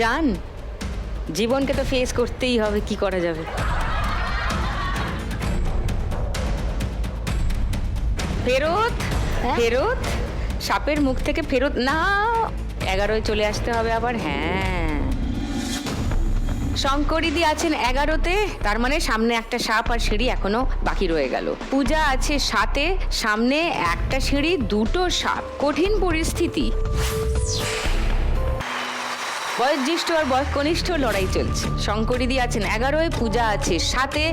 জান, জীবনকে তো ফেস করতেই হবে, কি করা যাবে। ফেরত ফেরত, সাপের মুখ থেকে ফেরত না, 11 চলে আসতে হবে আবার। হ্যাঁ, শঙ্করিদি আছেন 11-তে, তার মানে সামনে একটা সাপ আর সিঁড়ি এখনো বাকি রয়ে গেল। পূজা আছে 7-এ, সামনে একটা সিঁড়ি, 2টো সাপ। কঠিন পরিস্থিতি। বয়োজ্যেষ্ঠ আর বয়কনিষ্ঠ লড়াই চলছে। শঙ্করিদি আছেন 11-এ, পূজা আছে 7-এ।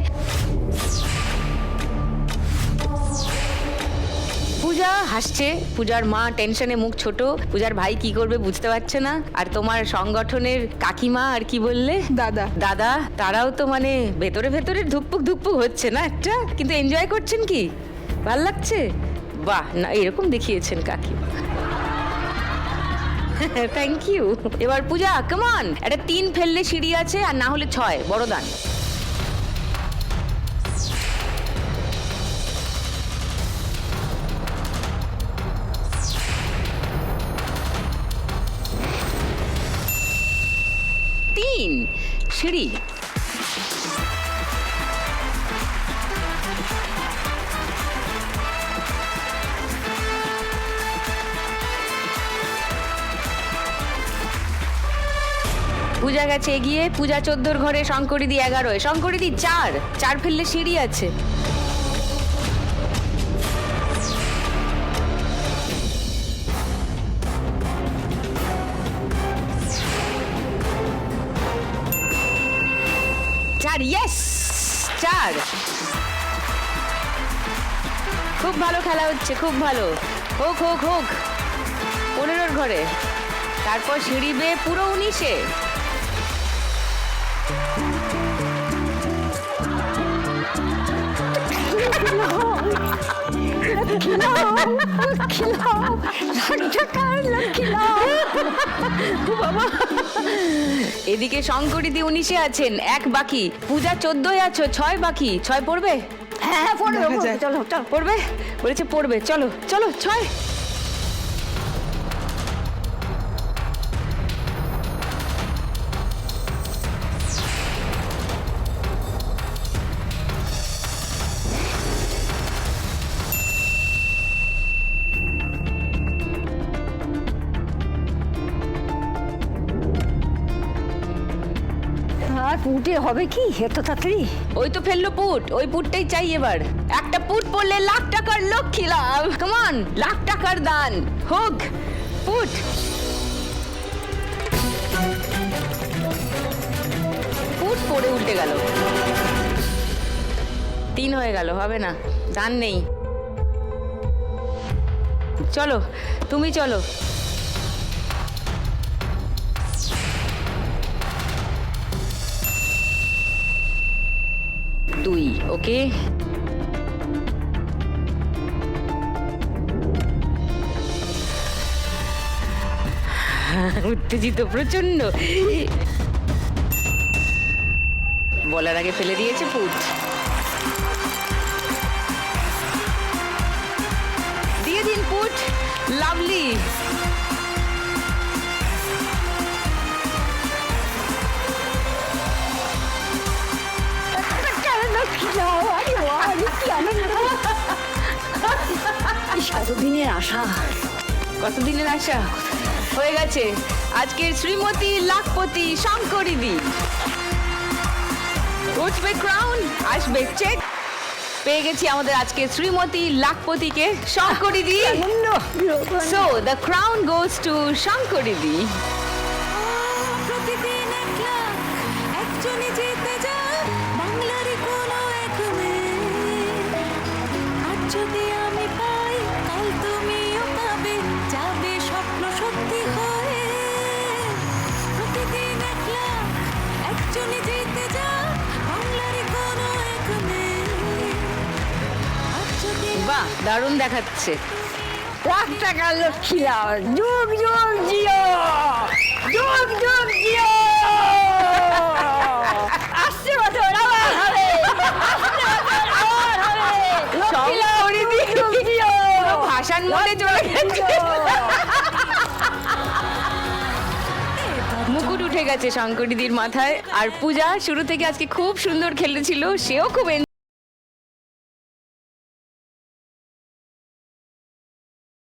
পূজা হাসছে, পূজার মা টেনশনে মুখ ছোট, পূজার ভাই কি করবে বুঝতে পারছে না। আর তোমার সংগঠনের কাকিমা আর কি বললে, দাদা দাদা, তারাও তো মানে ভেতরে ভেতরে ধুকপুক ধুকপুক হচ্ছে না একটা, কিন্তু এনজয় করছেন কি, ভাল লাগছে। বাহ, না এরকম দেখিয়েছেন কাকিমা। Thank you. এবার পূজা কামান, একটা 3 ফেললে সিঁড়ি আছে, আর না হলে 6, বড় দান। সিঁড়ি। পূজা গেছে এগিয়ে, পূজা 14-র ঘরে, শঙ্করিদি 11-এ, শঙ্করিদি 4 ফেললে সিঁড়ি আছে। ইয়েস, 4। খুব ভালো খেলা হচ্ছে, খুব ভালো। হোক হোক হোক। 15-র ঘরে, তারপর সিঁড়ি বেয়ে পুরো 19-এ। এদিকে শঙ্করিদি 19-এ আছেন, 1 বাকি। পূজা 14-এ আছো, 6 বাকি। 6 পড়বে? হ্যাঁ পড়বে, চলো চলো পড়বে, বলেছে পড়বে। চলো চলো, 6। আর পুটে হবে কি এত তাড়াতাড়ি? ওই তো ফেললো পুট, ওই পুটটাই চাই এবার। একটা পুট পড়লে লাখ টাকার লক্ষ্মী লাভ। কমান, লাখ টাকার দান হোক। পুট। পুট পড়ে উল্টে গেল। 3 হয়ে গেল, হবে না, দান নেই। চলো, তুমি চলো। 2, ওকে। উত্তেজিত প্রচন্ড, বলার আগে ফেলে দিয়েছে পুট। দিয়ে দিন পুট, লাভলি। কতদিনের আশা, কতদিনের আশা হয়ে গেছে। আজকের শ্রীমতী লাখপতি শঙ্করিদি। উঠবে ক্রাউন, আসবে চেক। পেয়ে গেছি আমাদের আজকে শ্রীমতী লাখপতিকে, শঙ্করিদি। So the crown goes to শঙ্করিদি। বাহ, দারুণ দেখাচ্ছে। লাখ টাকার লক্ষ্মী লাভ, যুগ যুগ জিও, যুগ যুগ জিও। আসছে বছর আবার হবে, শঙ্করিদি ভাষার মধ্যে চলে গেছে। মুকুট উঠে গেছে শঙ্করীদির মাথায়। আর পূজা শুরু থেকে আজকে খুব সুন্দর খেলেছিল, সেও খুব